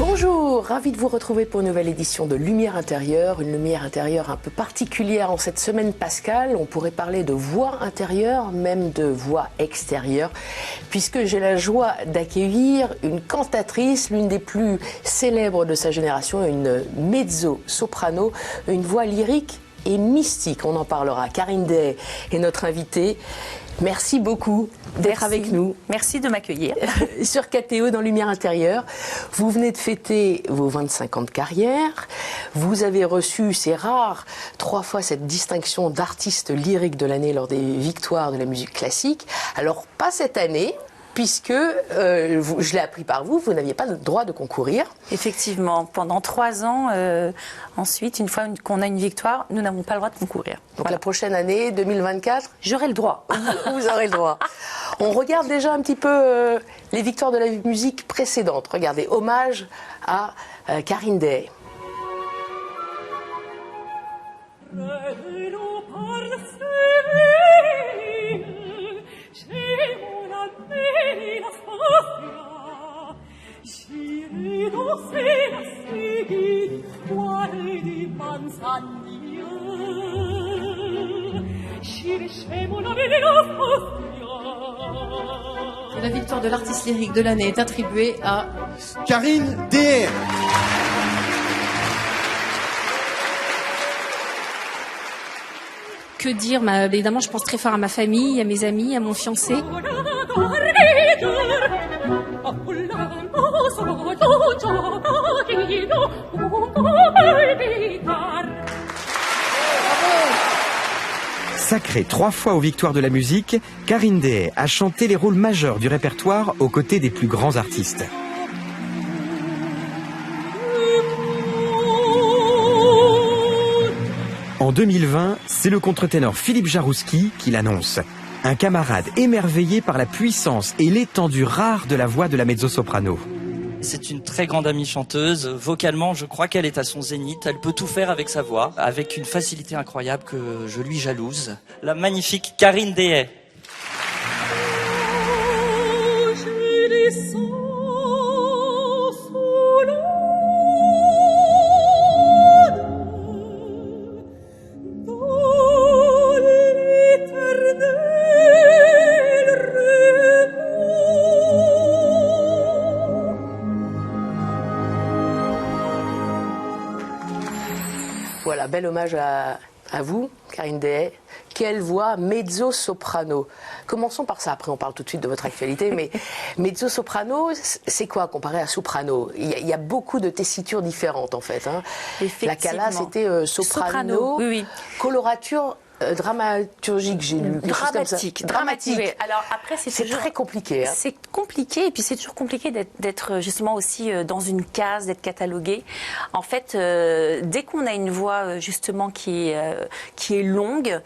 Bonjour, ravi de vous retrouver pour une nouvelle édition de Lumière intérieure, une lumière intérieure un peu particulière en cette semaine pascale. On pourrait parler de voix intérieure, même de voix extérieure, puisque j'ai la joie d'accueillir une cantatrice, l'une des plus célèbres de sa génération, une mezzo-soprano, une voix lyrique et mystique. On en parlera. Karine Dehay est notre invitée. Merci beaucoup d'être avec nous. Merci de m'accueillir. Sur KTO dans Lumière intérieure. Vous venez de fêter vos 25 ans de carrière. Vous avez reçu, c'est rare, 3 fois cette distinction d'artiste lyrique de l'année lors des victoires de la musique classique. Alors, pas cette année, puisque, je l'ai appris par vous, vous n'aviez pas le droit de concourir. Effectivement, pendant 3 ans, ensuite, une fois qu'on a une victoire, nous n'avons pas le droit de concourir. Donc voilà. La prochaine année, 2024, j'aurai le droit. Vous aurez le droit. On regarde déjà un petit peu les victoires de la musique précédentes. Regardez, hommage à Karine Dehay. La victoire de l'artiste lyrique de l'année est attribuée à Karine Dehay. Que dire, évidemment, je pense très fort à ma famille, à mes amis, à mon fiancé. Sacrée 3 fois aux victoires de la musique, Karine Dehay a chanté les rôles majeurs du répertoire aux côtés des plus grands artistes. En 2020, c'est le contre-ténor Philippe Jarouski qui l'annonce. Un camarade émerveillé par la puissance et l'étendue rare de la voix de la mezzo-soprano. C'est une très grande amie chanteuse. Vocalement, je crois qu'elle est à son zénith. Elle peut tout faire avec sa voix, avec une facilité incroyable que je lui jalouse. La magnifique Karine Dehay. Voilà, bel hommage à vous, Karine Dehay. Quelle voix, mezzo-soprano. Commençons par ça, après on parle tout de suite de votre actualité, mais mezzo-soprano, c'est quoi comparé à soprano? Il y a beaucoup de tessitures différentes en fait. Hein. La Cala, c'était soprano, oui. Colorature dramaturgique, j'ai lu. Dramatique. Oui. Alors après, c'est très compliqué. Hein. C'est compliqué, et puis c'est toujours compliqué d'être justement aussi dans une case, d'être catalogué. En fait, dès qu'on a une voix justement qui est longue,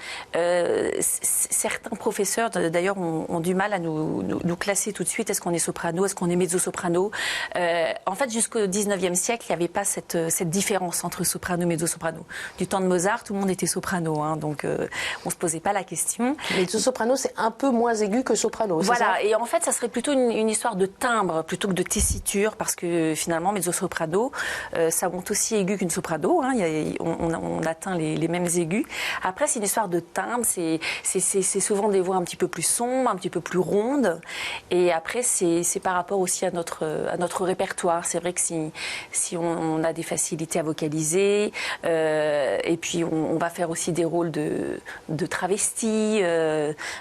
certains professeurs d'ailleurs ont du mal à nous classer tout de suite. Est-ce qu'on est soprano, est-ce qu'on est mezzo-soprano? En fait, jusqu'au 19e siècle, il n'y avait pas cette différence entre soprano et mezzo-soprano. Du temps de Mozart, tout le monde était soprano, hein, donc on se posait pas la question. Mezzo-soprano, c'est un peu moins aigu que soprano, c'est voilà, ça? Et en fait, ça serait plutôt une histoire de timbre plutôt que de tessiture, parce que finalement, mezzo-soprano, ça monte aussi aigu qu'une soprano, hein, on atteint les mêmes aigus. Après, c'est une histoire de timbre, c'est souvent des voix un petit peu plus sombres, un petit peu plus rondes, et après, c'est par rapport aussi à notre répertoire. C'est vrai que si on a des facilités à vocaliser, et puis on va faire aussi des rôles de travesti,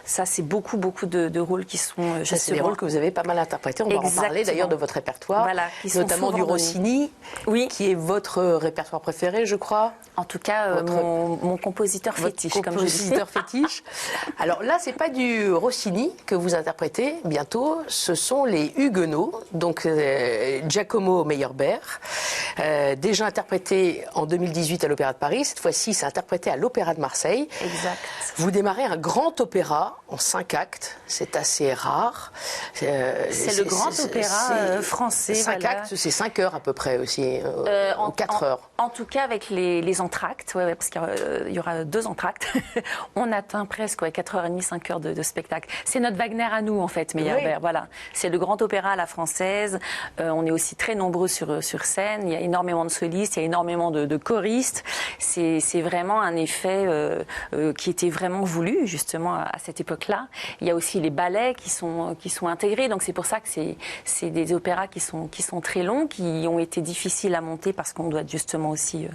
ça c'est beaucoup de rôles qui sont... C'est des rôles que vous avez pas mal interprétés, on va en parler d'ailleurs de votre répertoire, voilà, notamment du Rossini, oui, qui est votre répertoire préféré, je crois. En tout cas, mon compositeur fétiche, comme je dis. Compositeur fétiche. Alors là, c'est pas du Rossini que vous interprétez bientôt, ce sont les Huguenots, donc Giacomo Meyerbeer. déjà interprété en 2018 à l'Opéra de Paris. Cette fois-ci, c'est interprété à l'Opéra de Marseille. Exact. Vous démarrez un grand opéra en 5 actes. C'est assez rare. C'est le grand opéra français. 5 actes, c'est 5 heures à peu près aussi, en 4 heures. En tout cas, avec les entr'actes, parce qu'il y aura 2 entr'actes, on atteint presque 4h30, 5 heures de spectacle. C'est notre Wagner à nous, en fait, Meyerbeer. Oui. Voilà. C'est le grand opéra à la française. On est aussi très nombreux sur scène. Il y a énormément de solistes, il y a énormément de choristes. C'est vraiment un effet qui était vraiment voulu, justement, à cette époque-là. Il y a aussi les ballets qui sont intégrés. Donc, c'est pour ça que c'est des opéras qui sont très longs, qui ont été difficiles à monter parce qu'on doit être justement aussi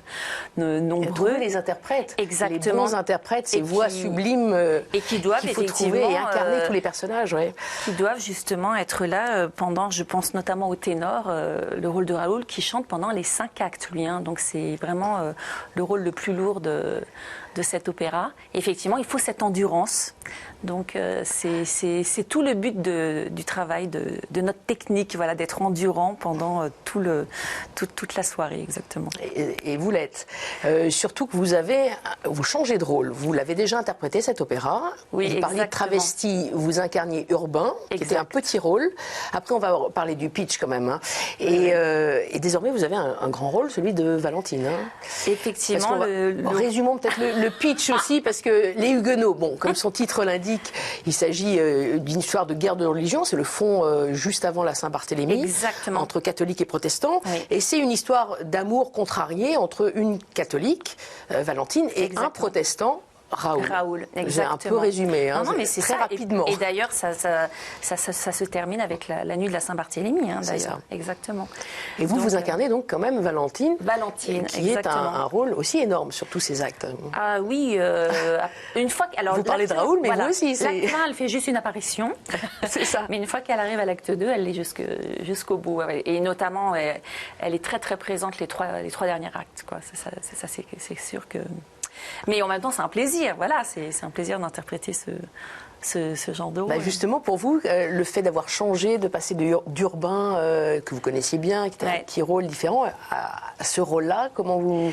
nombreux. Les interprètes. Exactement. Les bons interprètes, ces voix sublimes et qui doivent qu'il faut trouver et incarner tous les personnages. Ouais. Qui doivent justement être là pendant, je pense notamment au ténor, le rôle de Raoul, qui chante pendant les 5 actes, lui. Donc c'est vraiment le rôle le plus lourd de cet opéra. Et effectivement, il faut cette endurance. Donc c'est tout le but du travail, de notre technique, voilà, d'être endurant pendant toute la soirée, exactement. Et vous l'êtes. Surtout que vous changez de rôle. Vous l'avez déjà interprété, cet opéra. Oui, vous parliez de travesti, vous incarniez Urbain, qui était un petit rôle. Après, on va parler du pitch quand même. Et désormais, vous avez un grand rôle, celui de Valentine. Effectivement. Résumons peut-être le pitch aussi, parce que les Huguenots, bon, comme son titre l'indique, il s'agit d'une histoire de guerre de religion. C'est le fond juste avant la Saint-Barthélemy. Exactement. Entre catholiques et protestants. Oui. Et c'est une histoire d'amour contrarié entre une catholique, Valentine, et un protestant, Raoul, exactement. J'ai un peu résumé, non, mais c'est très ça. rapidement. Et d'ailleurs, ça se termine avec la nuit de la Saint-Barthélemy, d'ailleurs. Exactement. Et vous incarnez donc quand même Valentine. Qui exactement. est un rôle aussi énorme sur tous ces actes. Ah oui, une fois que... Alors, vous parlez de Raoul, mais vous aussi. L'acte 1, elle fait juste une apparition. C'est ça. Mais une fois qu'elle arrive à l'acte 2, elle est jusqu'au bout. Et notamment, elle est très très présente les trois derniers actes. C'est sûr que... Mais en même temps, c'est un plaisir, voilà, c'est un plaisir d'interpréter ce genre de rôle. Justement, pour vous, le fait d'avoir changé, de passer d'Urbain, que vous connaissiez bien, qui était un petit rôle différent, à ce rôle-là, comment vous...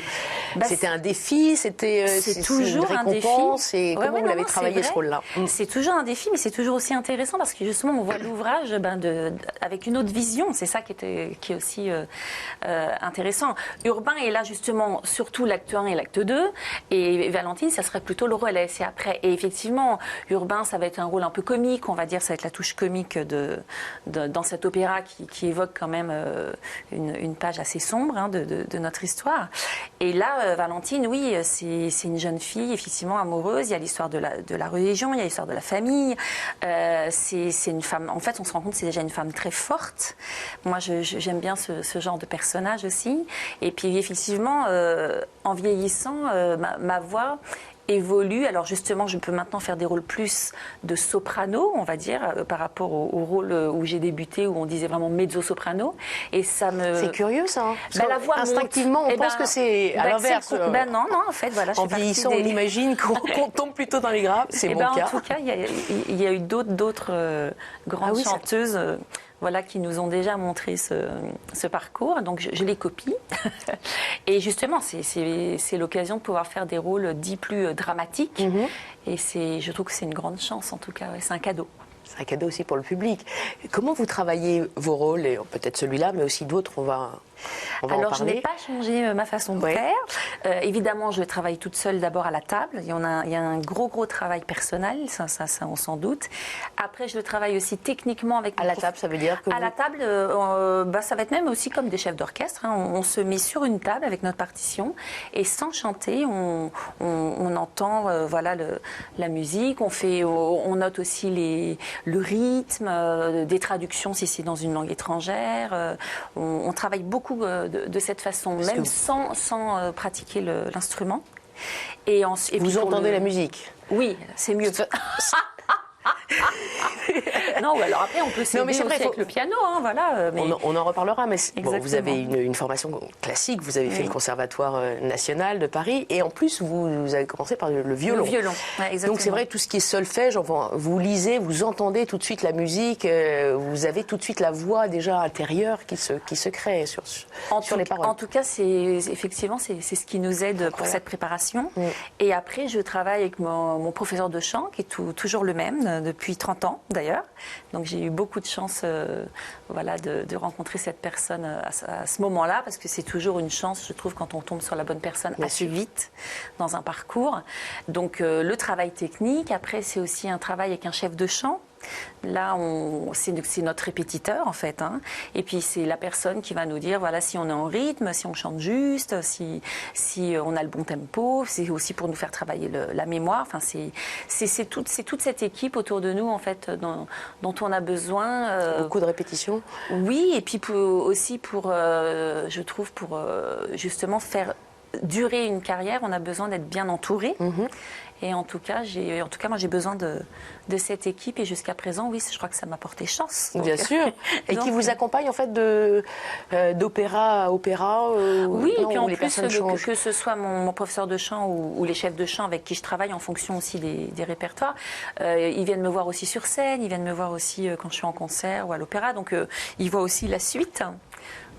C'était un défi, c'était toujours une récompense, un défi. Et comment vous l'avez travaillé, ce rôle-là? C'est toujours un défi, mais c'est toujours aussi intéressant parce que justement, on voit l'ouvrage avec une autre vision. C'est ça qui est aussi intéressant. Urbain est là justement, surtout l'acte 1 et l'acte 2, et Valentine, ça serait plutôt le relais, c'est après. Et effectivement, Urbain, ça va être un rôle un peu comique, on va dire, ça va être la touche comique dans cet opéra qui évoque quand même une page assez sombre de notre histoire. Et là, Valentine, oui, c'est une jeune fille, effectivement, amoureuse. Il y a l'histoire de la religion, il y a l'histoire de la famille. C'est une femme, en fait, on se rend compte que c'est déjà une femme très forte. Moi, j'aime bien ce genre de personnage aussi. Et puis, effectivement, en vieillissant, ma voix évolue. Alors justement, je peux maintenant faire des rôles plus de soprano, on va dire, par rapport au rôle où j'ai débuté, où on disait vraiment mezzo-soprano. Et ça me... C'est curieux, ça. La voix instinctivement, on pense que c'est à l'inverse. Non, en fait, voilà. En vieillissant, on imagine qu'on tombe plutôt dans les grappes. C'est mon cas. En tout cas, il y a eu d'autres grandes chanteuses. Voilà, qui nous ont déjà montré ce parcours. Donc, je les copie. Et justement, c'est l'occasion de pouvoir faire des rôles dits plus dramatiques. Et je trouve que c'est une grande chance, en tout cas. Ouais, c'est un cadeau. C'est un cadeau aussi pour le public. Comment vous travaillez vos rôles, et peut-être celui-là, mais aussi d'autres, on va en parler. Alors, je n'ai pas changé ma façon de faire. Évidemment, je travaille toute seule d'abord à la table. Il y a un gros travail personnel, ça on s'en doute. Après, je le travaille aussi techniquement avec... À la table, ça veut dire que... À la table, ça va être même aussi comme des chefs d'orchestre. On se met sur une table avec notre partition et sans chanter, on entend la musique, on note aussi le rythme, des traductions si c'est dans une langue étrangère. On travaille beaucoup de cette façon, même sans pratiquer l'instrument. Et vous entendez la musique? Oui, c'est mieux. Non, ou alors après, on peut s'aider aussi avec le piano, hein, voilà. Mais... On en reparlera, mais bon, vous avez Exactement. une formation classique, vous avez fait le Conservatoire national de Paris, et en plus, vous avez commencé par le violon. Le violon, ouais, exactement. Donc c'est vrai, tout ce qui est solfège, enfin, vous lisez, vous entendez tout de suite la musique, vous avez tout de suite la voix déjà intérieure qui se crée sur les paroles. En tout cas, effectivement, c'est ce qui nous aide pour cette préparation. Et après, je travaille avec mon professeur de chant, qui est toujours le même, depuis 30 ans d'ailleurs. Donc j'ai eu beaucoup de chance voilà, de rencontrer cette personne à ce moment-là, parce que c'est toujours une chance, je trouve, quand on tombe sur la bonne personne assez vite dans un parcours. Donc le travail technique, après c'est aussi un travail avec un chef de chant. Là, c'est notre répétiteur en fait, hein. Et puis c'est la personne qui va nous dire voilà si on est en rythme, si on chante juste, si on a le bon tempo. C'est aussi pour nous faire travailler la mémoire. Enfin, c'est toute cette équipe autour de nous en fait dont on a besoin. Beaucoup de répétitions. Oui, et puis aussi pour je trouve pour justement faire durer une carrière, on a besoin d'être bien entouré. Et en tout cas, moi, j'ai besoin de cette équipe. Et jusqu'à présent, oui, je crois que ça m'a porté chance. Donc, bien sûr. Et qui vous accompagne en fait d'opéra à opéra. Oui, et puis en les plus, changent. que ce soit mon professeur de chant ou les chefs de chant avec qui je travaille en fonction aussi des répertoires, ils viennent me voir aussi sur scène, ils viennent me voir aussi quand je suis en concert ou à l'opéra. Donc, ils voient aussi la suite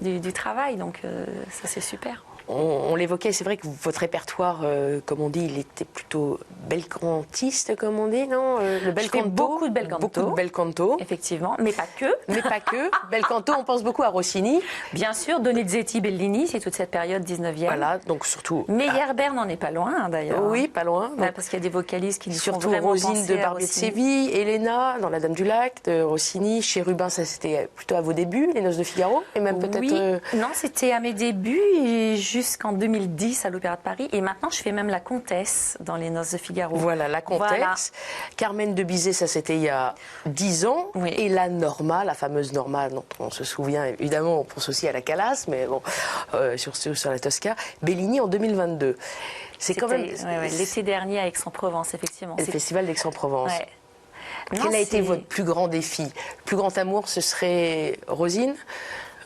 du travail. Donc, ça, c'est super. On l'évoquait, c'est vrai que votre répertoire, comme on dit, il était plutôt belcantiste, comme on dit, non Le bel canto. Beaucoup de bel canto. Beaucoup de bel canto. Effectivement, mais pas que. Mais pas que. Bel canto, on pense beaucoup à Rossini. Bien sûr, Donizetti, Bellini, c'est toute cette période 19e. Voilà, donc surtout... Meyerbeer n'en est pas loin, hein, d'ailleurs. Oui, pas loin. Ouais, parce qu'il y a des vocalistes qui nous font surtout vraiment Rosine penser de à Barbier de Rossini. Séville, Elena dans La Dame du Lac, de Rossini, Chérubin, ça c'était plutôt à vos débuts, Les Noces de Figaro, et même peut-être... Oui, non, c'était à mes débuts et jusqu'en 2010 à l'Opéra de Paris. Et maintenant, je fais même la Comtesse dans Les Noces de Figaro. Voilà, la Comtesse. Voilà. Carmen de Bizet, ça c'était il y a 10 ans. Oui. Et la Norma, la fameuse Norma dont on se souvient, évidemment, on pense aussi à la Calas, mais bon, sur la Tosca. Bellini en 2022. C'est quand même... l'été dernier à Aix-en-Provence, effectivement. Le Festival d'Aix-en-Provence. Ouais. Quel a été votre plus grand défi? Le plus grand amour, ce serait Rosine?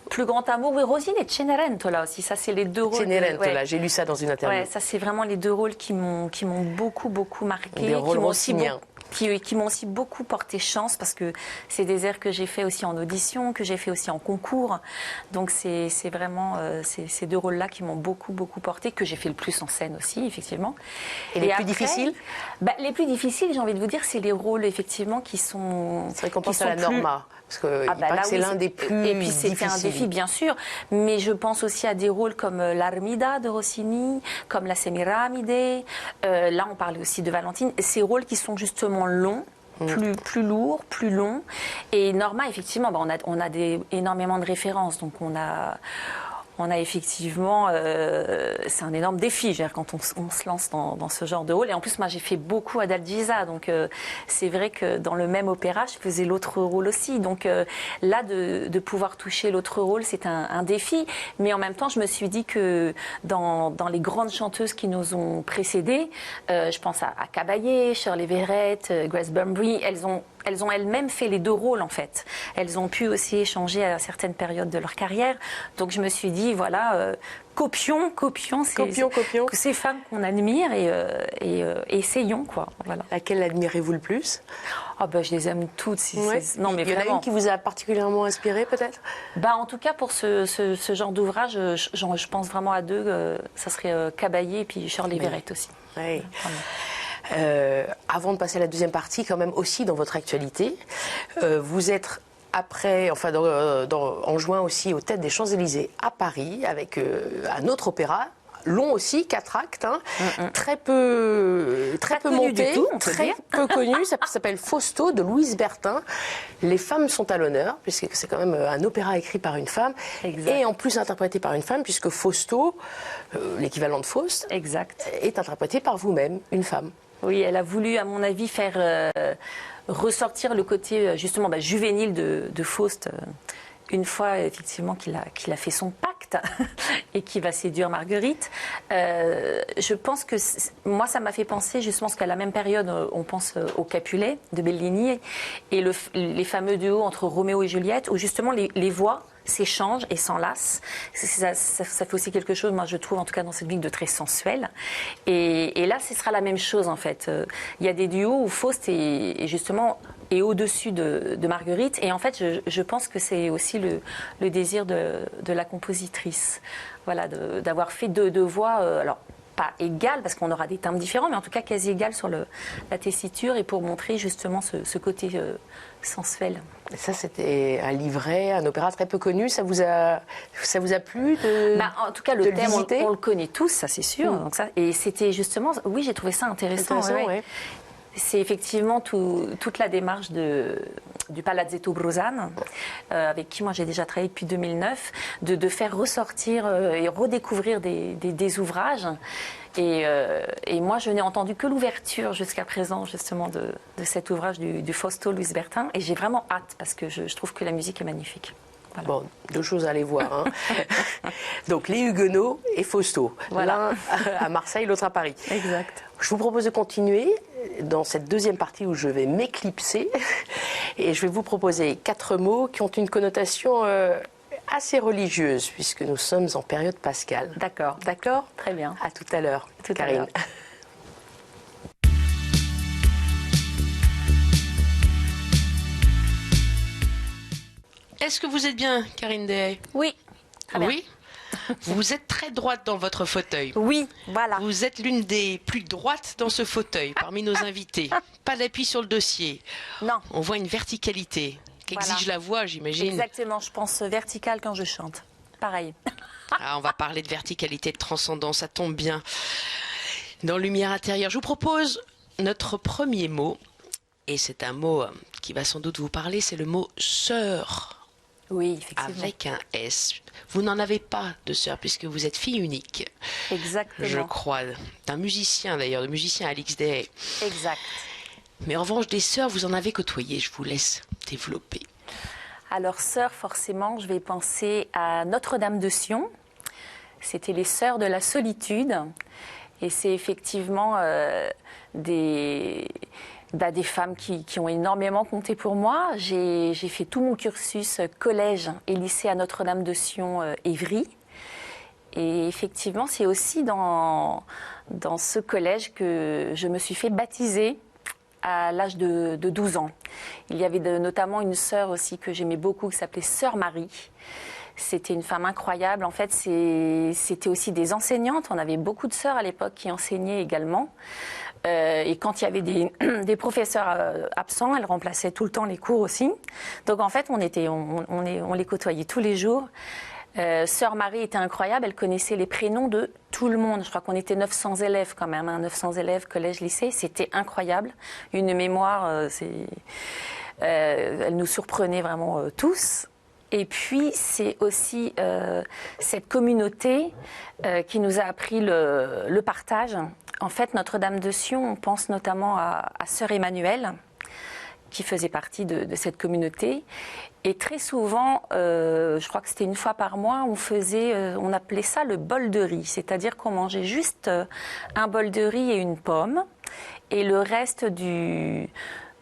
Plus grand amour, oui, Rosine et Cenerentola aussi. Ça, c'est les deux rôles. Cenerentola, j'ai lu ça dans une interview. Ouais, ça, c'est vraiment les deux rôles qui m'ont beaucoup marqué. Des rôles rossiniens. Qui m'ont aussi beaucoup porté chance parce que c'est des airs que j'ai fait aussi en audition, que j'ai fait aussi en concours. Donc c'est vraiment ces deux rôles-là qui m'ont beaucoup porté, que j'ai fait le plus en scène aussi, effectivement. Et les plus difficiles? Les plus difficiles, j'ai envie de vous dire, c'est les rôles effectivement qui sont... C'est vrai qu'on pense à la Norma, parce que c'est l'un des plus Et puis c'était un défi, bien sûr, mais je pense aussi à des rôles comme l'Armida de Rossini, comme la Semiramide. Là, on parlait aussi de Valentine. Ces rôles qui sont justement longs, plus lourds, plus longs. Et Norma, effectivement, on a énormément de références. Donc on a effectivement, c'est un énorme défi, je veux dire, quand on se lance dans ce genre de rôle. Et en plus, moi, j'ai fait beaucoup Adalgisa, donc c'est vrai que dans le même opéra, je faisais l'autre rôle aussi. Donc là, de pouvoir toucher l'autre rôle, c'est un défi. Mais en même temps, je me suis dit que dans les grandes chanteuses qui nous ont précédées, je pense à Caballé, Shirley Verrett, Grace Bunbury, elles ont elles-mêmes fait les deux rôles en fait. Elles ont pu aussi échanger à certaines périodes de leur carrière. Donc je me suis dit, voilà, copions ces femmes qu'on admire et essayons, quoi. Voilà. Laquelle admirez-vous le plus? Je les aime toutes. Non, mais il y en a une qui vous a particulièrement inspiré, peut-être? En tout cas, pour ce genre d'ouvrage, je pense vraiment à deux. Ça serait Caballé et puis Shirley Verrett aussi. Oui. Avant de passer à la deuxième partie, quand même aussi dans votre actualité, vous êtes en juin aussi aux Têtes des Champs-Élysées à Paris avec un autre opéra. Long aussi, 4 actes, très peu monté, très peu connu. Ça s'appelle Fausto de Louise Bertin. Les femmes sont à l'honneur, puisque c'est quand même un opéra écrit par une femme, exact. Et en plus interprété par une femme, puisque Fausto, l'équivalent de Faust, exact. Est interprété par vous-même, une femme. Oui, elle a voulu, à mon avis, faire ressortir le côté justement juvénile de Faust. une fois effectivement qu'il a fait son pacte et qu'il va séduire Marguerite, je pense que moi ça m'a fait penser justement parce qu'à la même période on pense au Capulet de Bellini et les fameux duos entre Roméo et Juliette où justement les voix s'échangent et s'enlacent. Ça fait aussi quelque chose, moi je trouve en tout cas dans cette musique de très sensuel. Et là ce sera la même chose en fait. Il y a des duos où Faust est justement au-dessus de Marguerite. Et en fait, je pense que c'est aussi le désir de la compositrice. Voilà, d'avoir fait deux voix, alors pas égales, parce qu'on aura des timbres différents, mais en tout cas quasi égales sur la tessiture et pour montrer justement ce côté sensuel. Et ça, c'était un livret, un opéra très peu connu. Ça vous a plu en tout cas, le thème, visiter on le connaît tous, ça c'est sûr. Donc et c'était justement, oui, j'ai trouvé ça intéressant. Ouais. C'est effectivement toute la démarche du Palazzetto Brosane, avec qui moi j'ai déjà travaillé depuis 2009, de faire ressortir et redécouvrir des ouvrages. Et moi je n'ai entendu que l'ouverture jusqu'à présent justement de cet ouvrage du Fausto Luis Bertin. Et j'ai vraiment hâte parce que je trouve que la musique est magnifique. Voilà. Bon, deux choses à aller voir. Hein. Donc, les Huguenots et Fausto. Voilà. L'un à Marseille, l'autre à Paris. Exact. Je vous propose de continuer dans cette deuxième partie où je vais m'éclipser. Et je vais vous proposer 4 mots qui ont une connotation assez religieuse, puisque nous sommes en période pascale. D'accord. D'accord ? Très bien. À tout à l'heure, Karine. Est-ce que vous êtes bien, Karine Dehaye? Oui. Très bien. Oui. Vous êtes très droite dans votre fauteuil. Oui, voilà. Vous êtes l'une des plus droites dans ce fauteuil, parmi nos invités. Pas d'appui sur le dossier. Non. On voit une verticalité qu'exige la voix, j'imagine. Exactement, je pense verticale quand je chante. Pareil. Ah, on va parler de verticalité, de transcendance, ça tombe bien. Dans Lumière intérieure, je vous propose notre premier mot. Et c'est un mot qui va sans doute vous parler, c'est le mot sœur. Oui, effectivement. Avec un S. Vous n'en avez pas de sœur puisque vous êtes fille unique. Exactement. Je crois. D'un musicien d'ailleurs, de musicien Alix Dehaye. Exact. Mais en revanche, des sœurs, vous en avez côtoyé. Je vous laisse développer. Alors, sœurs, forcément, je vais penser à Notre-Dame de Sion. C'était les Sœurs de la Solitude. Et c'est effectivement des femmes qui ont énormément compté pour moi. J'ai fait tout mon cursus collège et lycée à Notre-Dame de Sion, Évry. Et effectivement, c'est aussi dans ce collège que je me suis fait baptiser à l'âge de 12 ans. Il y avait notamment une sœur aussi que j'aimais beaucoup qui s'appelait Sœur Marie. C'était une femme incroyable. En fait, c'était aussi des enseignantes. On avait beaucoup de sœurs à l'époque qui enseignaient également. Et quand il y avait des professeurs absents, elles remplaçaient tout le temps les cours aussi. Donc en fait, on les côtoyait tous les jours. Sœur Marie était incroyable, elle connaissait les prénoms de tout le monde. Je crois qu'on était 900 élèves quand même, 900 élèves, collège, lycée. C'était incroyable. Une mémoire, elle nous surprenait vraiment tous. Et puis, c'est aussi cette communauté qui nous a appris le partage. En fait, Notre-Dame de Sion, on pense notamment à Sœur Emmanuelle, qui faisait partie de cette communauté. Et très souvent, je crois que c'était une fois par mois, on appelait ça le bol de riz. C'est-à-dire qu'on mangeait juste un bol de riz et une pomme. Et le reste de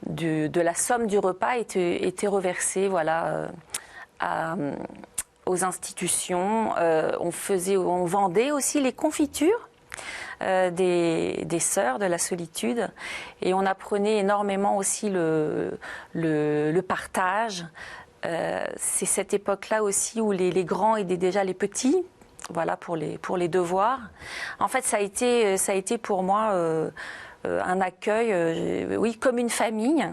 la somme du repas était reversé, aux institutions. On vendait aussi les confitures des sœurs de la solitude, et on apprenait énormément aussi le partage. C'est cette époque-là aussi où les grands aidaient déjà les petits, pour les devoirs. En fait, ça a été pour moi un accueil, oui, comme une famille.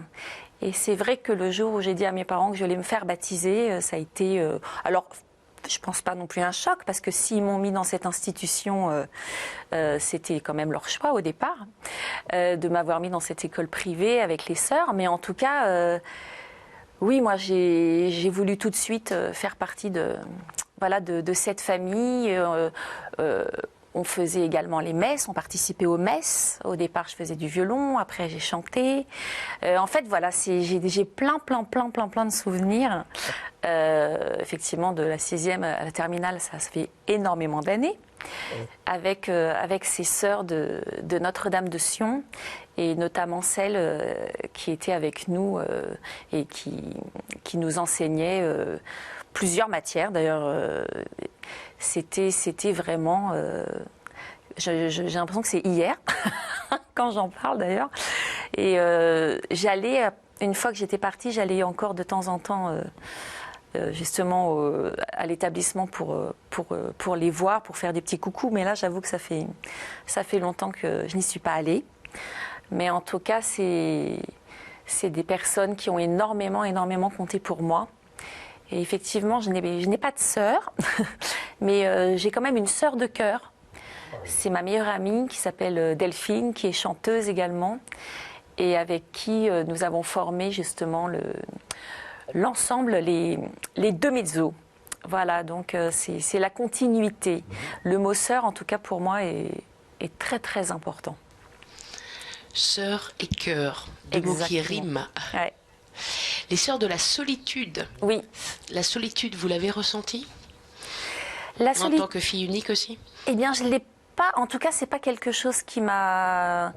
Et c'est vrai que le jour où j'ai dit à mes parents que je allais me faire baptiser, ça a été... alors, je pense pas non plus un choc, parce que s'ils m'ont mis dans cette institution, c'était quand même leur choix au départ, de m'avoir mis dans cette école privée avec les sœurs. Mais en tout cas, oui, moi, j'ai voulu tout de suite faire partie de cette famille. On faisait également les messes, on participait aux messes. Au départ, je faisais du violon, après j'ai chanté. En fait, voilà, j'ai plein de souvenirs. Effectivement, de la 6e à la terminale, ça fait énormément d'années. Avec ces sœurs de Notre-Dame de Sion, et notamment celle qui était avec nous et qui nous enseignait plusieurs matières. D'ailleurs, c'était vraiment... j'ai l'impression que c'est hier, quand j'en parle d'ailleurs. Et j'allais, une fois que j'étais partie, j'allais encore de temps en temps... justement à l'établissement pour les voir, pour faire des petits coucous. Mais là, j'avoue que ça fait longtemps que je n'y suis pas allée. Mais en tout cas, c'est des personnes qui ont énormément compté pour moi. Et effectivement, je n'ai pas de sœur, mais j'ai quand même une sœur de cœur. C'est ma meilleure amie qui s'appelle Delphine, qui est chanteuse également, et avec qui nous avons formé justement l'ensemble, les deux mezzos. Voilà, donc c'est la continuité. Le mot sœur, en tout cas pour moi, est très important. Sœur et cœur, deux mots qui riment. Ouais. Les sœurs de la solitude. Oui. La solitude, vous l'avez ressentie En tant que fille unique aussi? Eh bien, je ne l'ai pas. En tout cas, c'est pas quelque chose qui m'a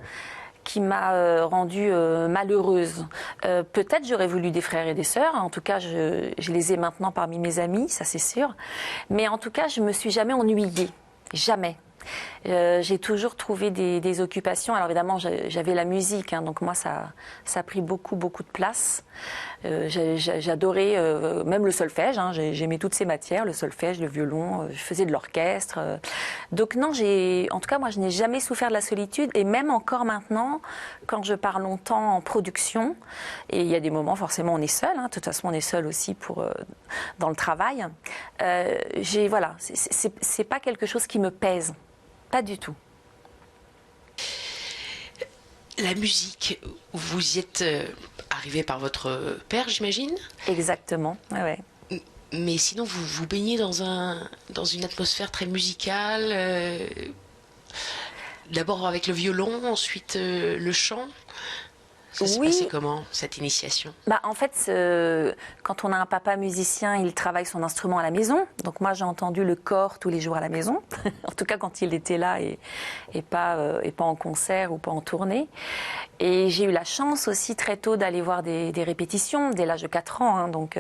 rendue malheureuse. Peut-être j'aurais voulu des frères et des sœurs. En tout cas, je les ai maintenant parmi mes amis, ça c'est sûr. Mais en tout cas, je me suis jamais ennuyée. Jamais. J'ai toujours trouvé des occupations. Alors évidemment, j'avais la musique, hein, donc moi ça a pris beaucoup de place. J'adorais même le solfège, hein, j'aimais toutes ces matières, le solfège, le violon, je faisais de l'orchestre. Donc non, en tout cas moi je n'ai jamais souffert de la solitude, et même encore maintenant, quand je pars longtemps en production, et il y a des moments forcément on est seul, hein, de toute façon on est seul aussi dans le travail. Voilà, c'est pas quelque chose qui me pèse. Pas du tout. La musique, vous y êtes arrivé par votre père, j'imagine? Exactement, ouais. Mais sinon, vous vous baignez dans une atmosphère très musicale. D'abord avec le violon, ensuite le chant. Ça s'est passé comment, cette initiation? En fait, quand on a un papa musicien, il travaille son instrument à la maison. Donc moi, j'ai entendu le cor tous les jours à la maison. En tout cas, quand il était là et pas en concert ou pas en tournée. Et j'ai eu la chance aussi très tôt d'aller voir des répétitions, dès l'âge de 4 ans. Hein. Donc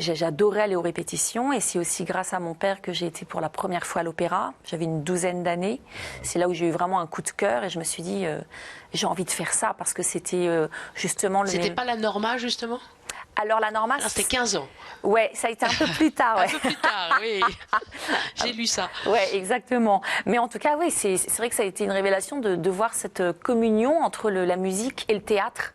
j'adorais aller aux répétitions. Et c'est aussi grâce à mon père que j'ai été pour la première fois à l'opéra. J'avais une 12aine d'années. C'est là où j'ai eu vraiment un coup de cœur. Et je me suis dit, j'ai envie de faire ça parce que c'était justement... C'était pas la Norma, justement? Alors la Norma, c'était 15 ans. Ouais, ça a été un peu plus tard. Ouais. Un peu plus tard, oui. J'ai lu ça. Ouais, exactement. Mais en tout cas, oui, c'est vrai que ça a été une révélation de voir cette communion entre la musique et le théâtre.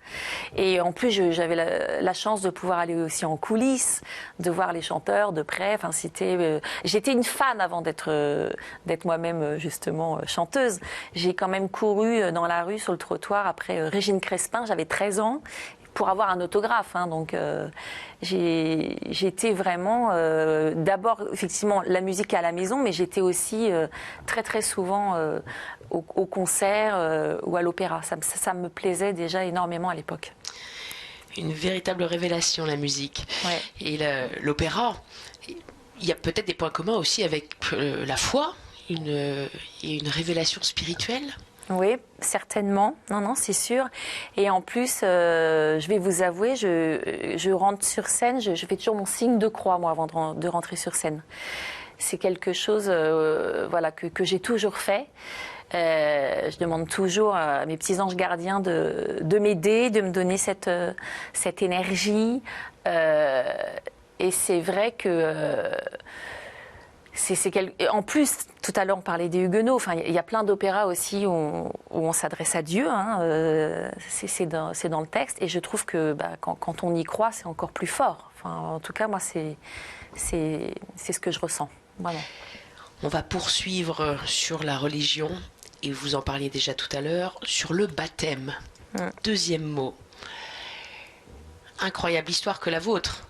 Et en plus, j'avais la chance de pouvoir aller aussi en coulisses, de voir les chanteurs de près. Enfin, j'étais une fan avant d'être moi-même justement chanteuse. J'ai quand même couru dans la rue, sur le trottoir, après Régine Crespin. J'avais 13 ans. Pour avoir un autographe, hein. Donc j'étais vraiment d'abord effectivement la musique à la maison, mais j'étais aussi très souvent au concert ou à l'opéra. Ça me plaisait déjà énormément à l'époque. Une véritable révélation, la musique. Ouais. Et l'opéra, il y a peut-être des points communs aussi avec la foi, et une révélation spirituelle. Oui, certainement. Non, c'est sûr. Et en plus, je vais vous avouer, je rentre sur scène, je fais toujours mon signe de croix, moi, avant de rentrer sur scène. C'est quelque chose que j'ai toujours fait. Je demande toujours à mes petits anges gardiens de m'aider, de me donner cette énergie. Et c'est vrai que... En plus, tout à l'heure on parlait des Huguenots. Enfin, il y a plein d'opéras aussi où on s'adresse à Dieu. Hein. C'est dans le texte, et je trouve que quand on y croit, c'est encore plus fort. Enfin, en tout cas, moi, c'est ce que je ressens. Voilà. On va poursuivre sur la religion, et vous en parliez déjà tout à l'heure, sur le baptême. Deuxième mot. Incroyable histoire que la vôtre.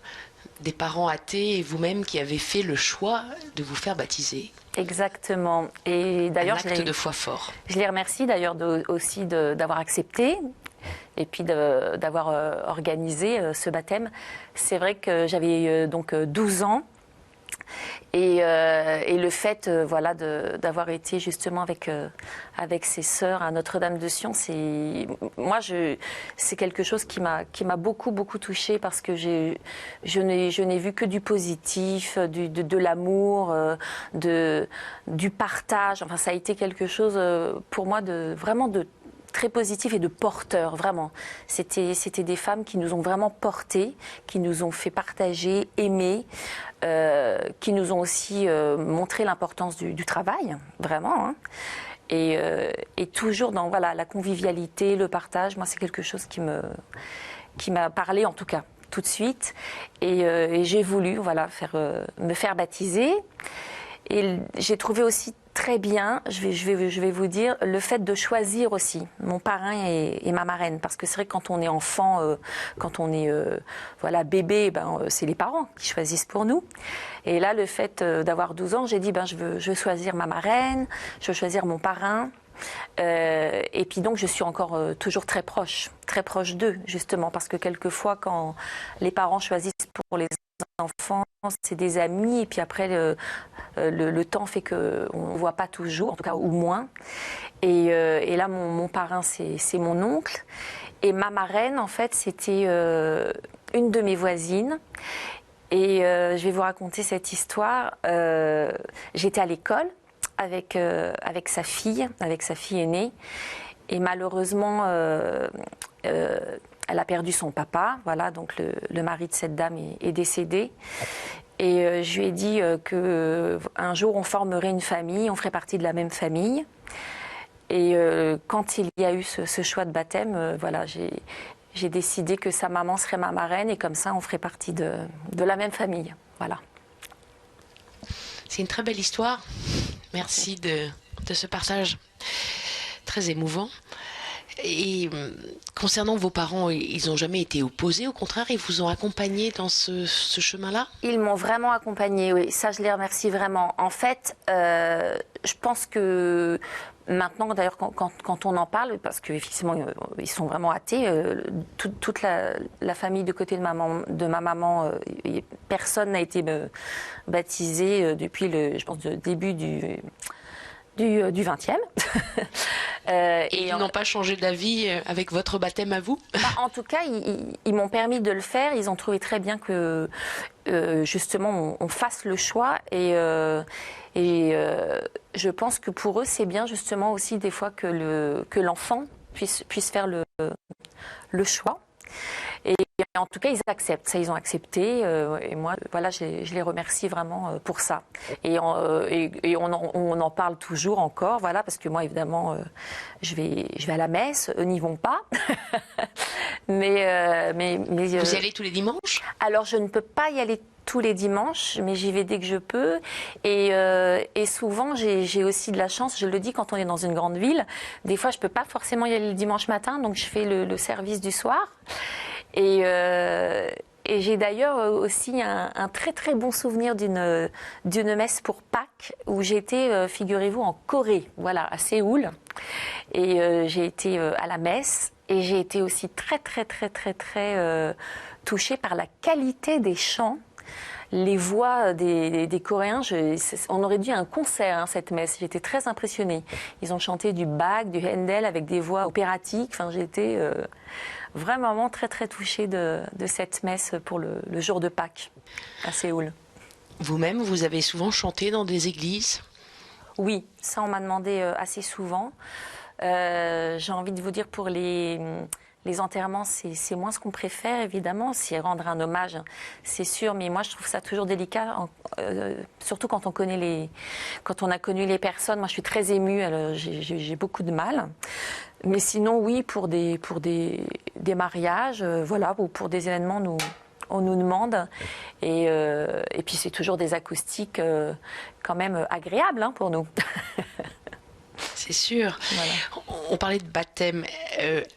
Des parents athées et vous-même qui avez fait le choix de vous faire baptiser. Exactement. Et Un d'ailleurs, acte de foi fort. je les remercie d'ailleurs aussi d'avoir accepté et puis d'avoir organisé ce baptême. C'est vrai que j'avais donc 12 ans. Et le fait voilà, d'avoir été justement avec ses sœurs à Notre-Dame-de-Sion, c'est quelque chose qui m'a beaucoup, beaucoup touchée parce que je n'ai vu que du positif, de l'amour, du partage. Enfin, ça a été quelque chose pour moi vraiment de très positif et de porteur, vraiment. C'était des femmes qui nous ont vraiment portés, qui nous ont fait partager, aimer, qui nous ont aussi montré l'importance du travail, vraiment. Hein. Et toujours dans voilà, la convivialité, le partage, moi c'est quelque chose qui m'a parlé en tout cas, tout de suite. Et j'ai voulu voilà, me faire baptiser. Et j'ai trouvé aussi très bien, je vais vous dire, le fait de choisir aussi mon parrain et ma marraine. Parce que c'est vrai que quand on est enfant, quand on est voilà, bébé, c'est les parents qui choisissent pour nous. Et là, le fait d'avoir 12 ans, j'ai dit, je veux choisir ma marraine, je veux choisir mon parrain. Et puis donc, je suis encore toujours très proche d'eux, justement. Parce que quelquefois, quand les parents choisissent pour les enfants, c'est des amis, et puis après le temps fait qu'on ne voit pas toujours, en tout cas ou moins. Et là, mon parrain, c'est mon oncle. Et ma marraine, en fait, c'était une de mes voisines. Et je vais vous raconter cette histoire. J'étais à l'école avec sa fille aînée. Et malheureusement, elle a perdu son papa, voilà, donc le mari de cette dame est décédé. Et je lui ai dit qu'un jour on formerait une famille, on ferait partie de la même famille. Et quand il y a eu ce choix de baptême, voilà, j'ai décidé que sa maman serait ma marraine et comme ça on ferait partie de la même famille. Voilà. C'est une très belle histoire. Merci de ce partage très émouvant. Et concernant vos parents, ils n'ont jamais été opposés, au contraire, ils vous ont accompagné dans ce chemin-là? Ils m'ont vraiment accompagnée, oui, ça je les remercie vraiment. En fait, je pense que maintenant, d'ailleurs, quand on en parle, parce qu'effectivement, ils sont vraiment athées, toute la famille de côté de ma maman, personne n'a été baptisé depuis je pense, le début du 20e. Et ils n'ont pas changé d'avis avec votre baptême à vous? En tout cas, ils m'ont permis de le faire. Ils ont trouvé très bien que, justement, on fasse le choix. Et je pense que pour eux, c'est bien, justement, aussi, des fois, que l'enfant puisse faire le choix. Et en tout cas, ils acceptent. Ça, ils ont accepté. Et moi, voilà, je les remercie vraiment pour ça. Et on en parle toujours encore, voilà, parce que moi, évidemment, je vais à la messe. Eux n'y vont pas. mais vous y allez tous les dimanches? Alors, je ne peux pas y aller tous les dimanches, mais j'y vais dès que je peux. Et souvent, j'ai aussi de la chance, je le dis quand on est dans une grande ville, des fois je ne peux pas forcément y aller le dimanche matin, donc je fais le service du soir. Et j'ai d'ailleurs aussi un très très bon souvenir d'une messe pour Pâques, où j'étais, figurez-vous, en Corée, voilà, à Séoul. Et j'ai été à la messe, et j'ai été aussi très très très très très touchée par la qualité des chants. Les voix des Coréens, on aurait dû un concert, cette messe. J'étais très impressionnée. Ils ont chanté du Bach, du Handel avec des voix opératiques. Enfin, j'étais vraiment très très touchée de cette messe pour le jour de Pâques à Séoul. Vous-même, vous avez souvent chanté dans des églises? Oui, ça on m'a demandé assez souvent. J'ai envie de vous dire pour les enterrements, c'est moins ce qu'on préfère, évidemment. C'est rendre un hommage, c'est sûr. Mais moi, je trouve ça toujours délicat, surtout quand on a connu les personnes. Moi, je suis très émue. J'ai beaucoup de mal. Mais sinon, oui, pour des mariages, voilà, ou pour des événements, on nous demande. Et puis, c'est toujours des acoustiques quand même agréables pour nous. C'est sûr. Voilà. On parlait de baptême.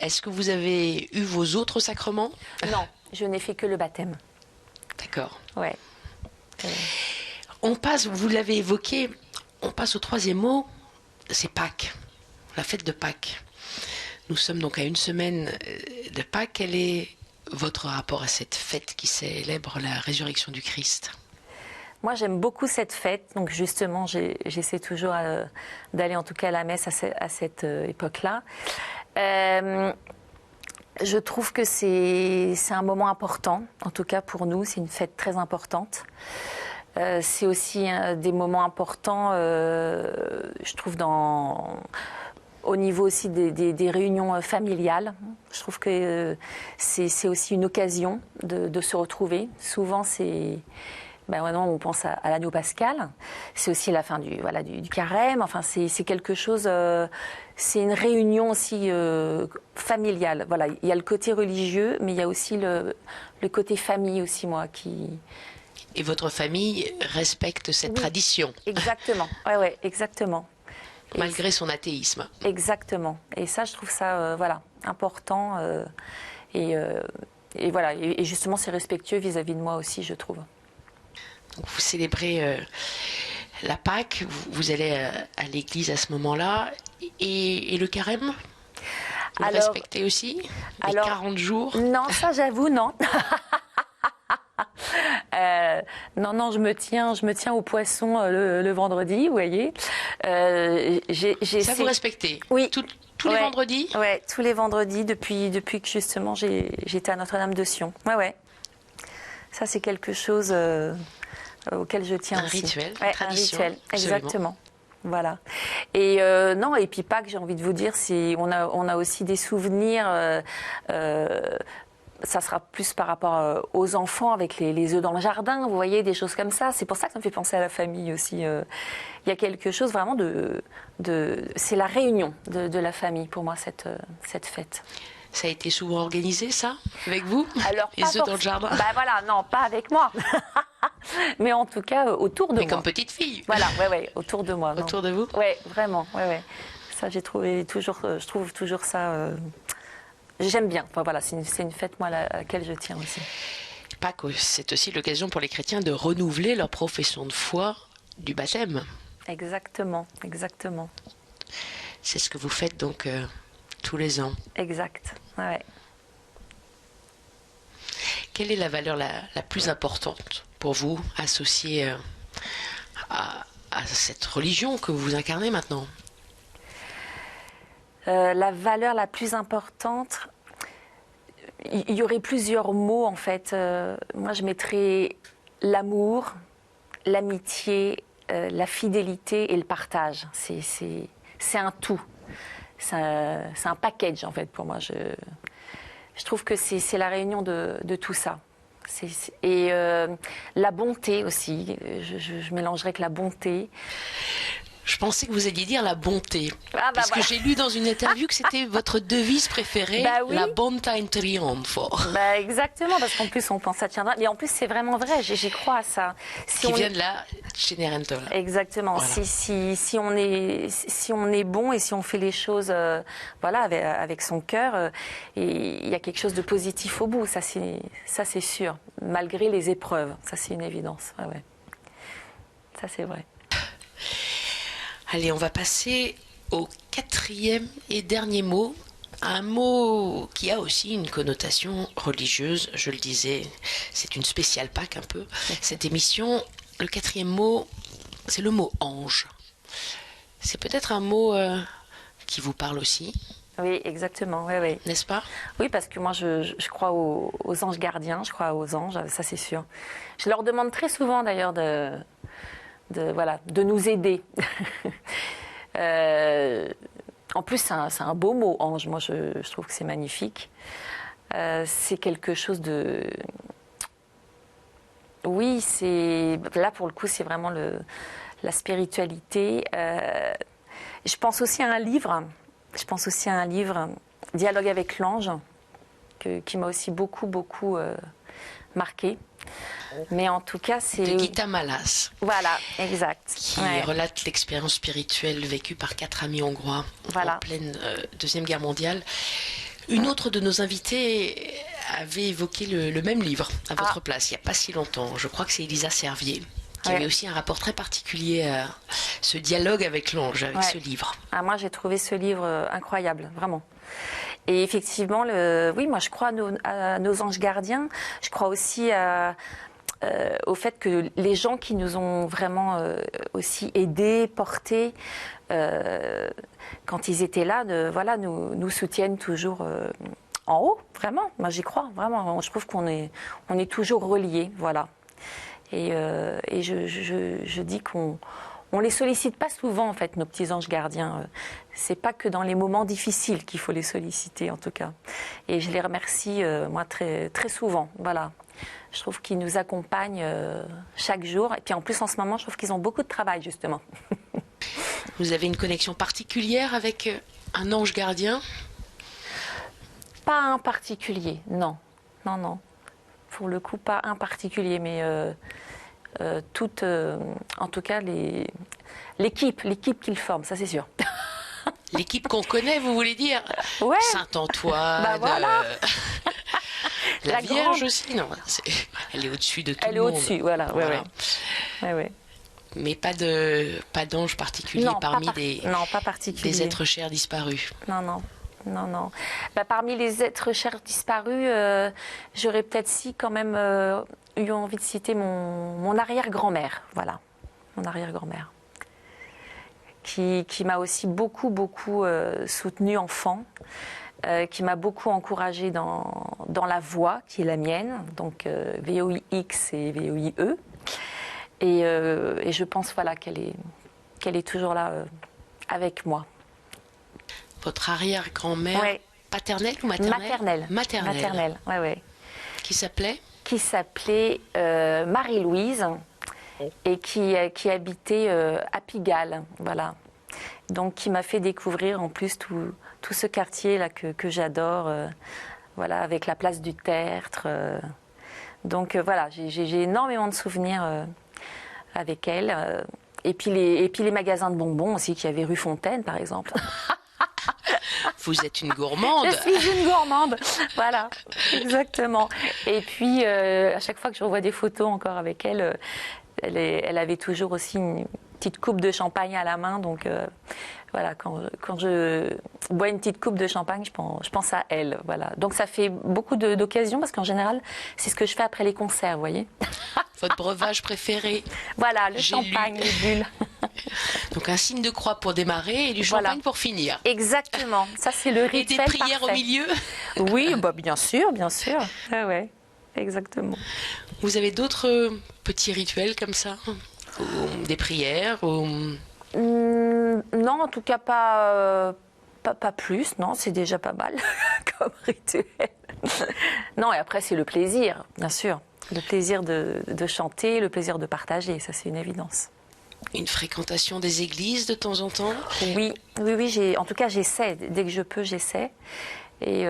Est-ce que vous avez eu vos autres sacrements? Non, je n'ai fait que le baptême. D'accord. Ouais. On passe, vous l'avez évoqué, On passe au troisième mot, c'est Pâques, la fête de Pâques. Nous sommes donc à une semaine de Pâques. Quel est votre rapport à cette fête qui célèbre la résurrection du Christ ? Moi, j'aime beaucoup cette fête. Donc, justement, j'essaie toujours d'aller en tout cas à la messe à cette époque-là. Je trouve que c'est un moment important. En tout cas, pour nous, c'est une fête très importante. C'est aussi des moments importants, je trouve, au niveau aussi des réunions familiales. Je trouve que c'est aussi une occasion de se retrouver. Souvent, vraiment, on pense à l'agneau pascal. C'est aussi la fin du carême. Enfin, c'est quelque chose. C'est une réunion aussi familiale. Voilà, il y a le côté religieux, mais il y a aussi le côté famille aussi, moi, qui. Et votre famille respecte cette tradition. Exactement. Ouais, exactement. Malgré son athéisme. Exactement. Et ça, je trouve ça, important. Et voilà. Et justement, c'est respectueux vis-à-vis de moi aussi, je trouve. Donc, vous célébrez la Pâques, vous allez à l'église à ce moment-là. Et le carême, vous le respectez aussi? Les 40 jours? Non, ça, j'avoue, non. Non, je me tiens au poisson le vendredi, vous voyez. Ça, vous respectez? Oui. Tous les vendredis? Oui, tous les vendredis, depuis que justement j'étais à Notre-Dame de Sion. Ouais. Ça, c'est quelque chose auquel je tiens aussi. Rituel, tradition. Un rituel, exactement. Voilà. Et puis Pâques, j'ai envie de vous dire, on a aussi des souvenirs. Ça sera plus par rapport aux enfants avec les œufs dans le jardin, vous voyez, des choses comme ça. C'est pour ça que ça me fait penser à la famille aussi. Il y a quelque chose vraiment c'est la réunion de la famille pour moi, cette fête. Ça a été souvent organisé, ça, avec vous? Alors, les œufs dans le jardin? Voilà, non, pas avec moi. Mais en tout cas, autour de moi. Mais comme petite fille? Voilà, autour de moi. Autour de vous? Oui, vraiment, Ça, je trouve toujours ça... J'aime bien. Enfin, voilà, c'est une fête, moi, à laquelle je tiens aussi. Pâques, c'est aussi l'occasion pour les chrétiens de renouveler leur profession de foi du baptême. Exactement. C'est ce que vous faites donc tous les ans. Exact, ouais. Quelle est la valeur la plus importante pour vous, associée à cette religion que vous incarnez maintenant? La valeur la plus importante, il y aurait plusieurs mots en fait. Moi, je mettrais l'amour, l'amitié, la fidélité et le partage. C'est un tout. C'est un package en fait pour moi. Je trouve que c'est la réunion de tout ça. Et la bonté aussi. Je mélangerais que la bonté. Je pensais que vous alliez dire la bonté. Parce que j'ai lu dans une interview que c'était votre devise préférée, la bontà in trionfo. Exactement, parce qu'en plus on pense ça tiendra. Mais en plus c'est vraiment vrai, j'y crois à ça. Qui vient de la Cenerentola. Exactement. Voilà. Si on est bon et si on fait les choses avec son cœur, il y a quelque chose de positif au bout. Ça c'est sûr. Malgré les épreuves, ça c'est une évidence. Ouais. Ça c'est vrai. Allez, on va passer au quatrième et dernier mot. Un mot qui a aussi une connotation religieuse, je le disais, c'est une spéciale Pâques un peu. Cette émission, le quatrième mot, c'est le mot ange. C'est peut-être un mot qui vous parle aussi. Oui, exactement, oui. N'est-ce pas? Oui, parce que moi, je crois aux anges gardiens, je crois aux anges, ça c'est sûr. Je leur demande très souvent d'ailleurs de nous aider. En plus, c'est un beau mot, ange. Moi, je trouve que c'est magnifique. C'est quelque chose de... Oui, là, pour le coup, c'est vraiment la spiritualité. Je pense aussi à un livre. Dialogue avec l'ange, qui m'a aussi beaucoup marqué. Mais en tout cas, c'est... De Gita Malas. Voilà, exact. Qui relate l'expérience spirituelle vécue par 4 amis hongrois en pleine Deuxième Guerre mondiale. Une autre de nos invités avait évoqué le même livre à votre place, il n'y a pas si longtemps. Je crois que c'est Elisa Servier qui avait aussi un rapport très particulier à ce dialogue avec l'ange, avec ce livre. Ah, moi, j'ai trouvé ce livre incroyable, vraiment. Et effectivement, oui, moi, je crois à nos anges gardiens. Je crois aussi au fait que les gens qui nous ont vraiment aussi aidés, portés, quand ils étaient là, nous soutiennent toujours en haut, vraiment. Moi, j'y crois, vraiment. Je trouve qu'on est toujours reliés, voilà. Et je dis qu'on les sollicite pas souvent, en fait, nos petits anges gardiens. C'est pas que dans les moments difficiles qu'il faut les solliciter, en tout cas. Et je les remercie, moi, très, très souvent, voilà. Je trouve qu'ils nous accompagnent chaque jour. Et puis en plus, en ce moment, je trouve qu'ils ont beaucoup de travail, justement. Vous avez une connexion particulière avec un ange gardien? Pas un particulier, non. Non, non. Pour le coup, pas un particulier, mais toute, en tout cas, l'équipe qu'ils forment, ça c'est sûr. L'équipe qu'on connaît, vous voulez dire? Ouais. Saint-Antoine, Bah voilà. la Vierge aussi, non, elle est au-dessus de tout le monde. Elle est au-dessus, voilà. Ouais. Mais pas d'ange particulier parmi pas particulier. des êtres chers disparus. Non. Bah, parmi les êtres chers disparus, j'aurais peut-être quand même eu envie de citer mon arrière-grand-mère, voilà, mon arrière-grand-mère, qui m'a aussi beaucoup soutenue enfant. Qui m'a beaucoup encouragée dans la voix qui est la mienne, donc VOIX et VOIE. Et je pense qu'elle est toujours là avec moi. Votre arrière-grand-mère paternelle ou maternelle? Maternelle, ouais. Qui s'appelait Marie-Louise et qui habitait à Pigalle, voilà. Donc qui m'a fait découvrir en plus tout ce quartier là que j'adore, voilà, avec la place du Tertre. Donc voilà, j'ai énormément de souvenirs avec elle. Et puis les magasins de bonbons aussi qu'il y avait rue Fontaine, par exemple. Vous êtes une gourmande. Je suis une gourmande, voilà, exactement. Et puis à chaque fois que je revois des photos encore avec elle, elle avait toujours aussi une petite coupe de champagne à la main, donc voilà, quand je bois une petite coupe de champagne, je pense à elle, voilà. Donc ça fait beaucoup d'occasions parce qu'en général, c'est ce que je fais après les concerts, vous voyez. Votre breuvage préféré? Voilà, le champagne, les bulles. Donc un signe de croix pour démarrer et du champagne pour finir. Exactement, ça c'est le rituel. Et des prières parfait. Au milieu? Oui, bah bien sûr. Ah ouais, exactement. Vous avez d'autres petits rituels comme ça? Des prières Non, en tout cas pas plus, non, c'est déjà pas mal comme rituel. Non, et après c'est le plaisir, bien sûr. Le plaisir de chanter, le plaisir de partager, ça c'est une évidence. Une fréquentation des églises de temps en temps? Oui, en tout cas j'essaie, dès que je peux j'essaie. Et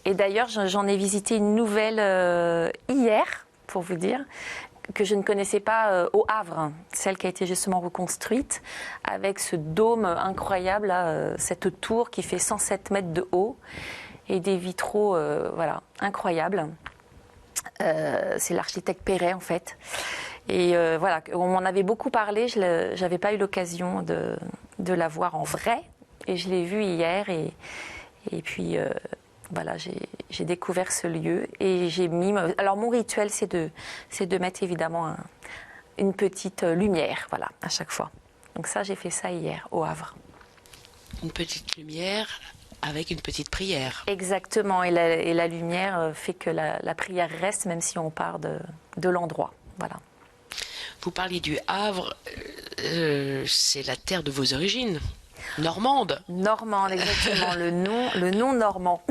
d'ailleurs j'en ai visité une nouvelle hier, pour vous dire, que je ne connaissais pas au Havre, celle qui a été justement reconstruite, avec ce dôme incroyable, là, cette tour qui fait 107 mètres de haut, et des vitraux incroyables. C'est l'architecte Perret, en fait. Et voilà, on m'en avait beaucoup parlé, je n'avais pas eu l'occasion de la voir en vrai, et je l'ai vue hier, et puis... voilà, j'ai découvert ce lieu et j'ai mis... Alors mon rituel, c'est de mettre évidemment une petite lumière, voilà, à chaque fois. Donc ça, j'ai fait ça hier, au Havre. Une petite lumière avec une petite prière. Exactement, et la lumière fait que la prière reste, même si on part de l'endroit, voilà. Vous parliez du Havre, c'est la terre de vos origines. Normande, exactement, le nom normand.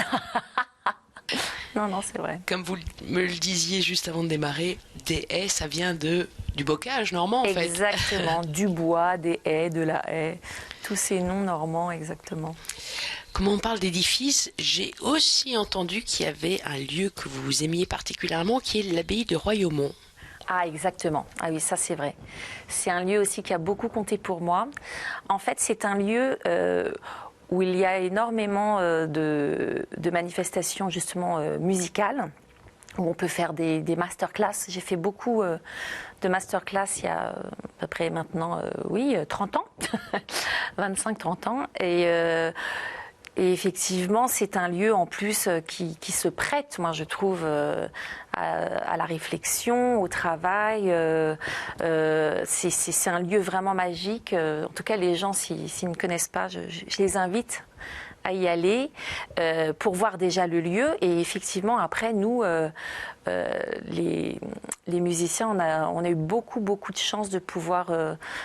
Non, c'est vrai. Comme vous me le disiez juste avant de démarrer, des haies, ça vient du bocage normand, en fait. Exactement, du bois, des haies, de la haie, tous ces noms normands, exactement. Comme on parle d'édifices, j'ai aussi entendu qu'il y avait un lieu que vous aimiez particulièrement, qui est l'abbaye de Royaumont. Ah, exactement. Ah oui, ça c'est vrai. C'est un lieu aussi qui a beaucoup compté pour moi. En fait, c'est un lieu où il y a énormément de manifestations justement musicales, où on peut faire des masterclass. J'ai fait beaucoup de masterclass il y a à peu près maintenant, 30 ans, 25-30 ans. Et effectivement, c'est un lieu en plus qui se prête, moi je trouve, à la réflexion, au travail. C'est un lieu vraiment magique. En tout cas, les gens, s'ils ne connaissent pas, je les invite à y aller pour voir déjà le lieu. Et effectivement, après, nous, les musiciens, on a eu beaucoup de chance de pouvoir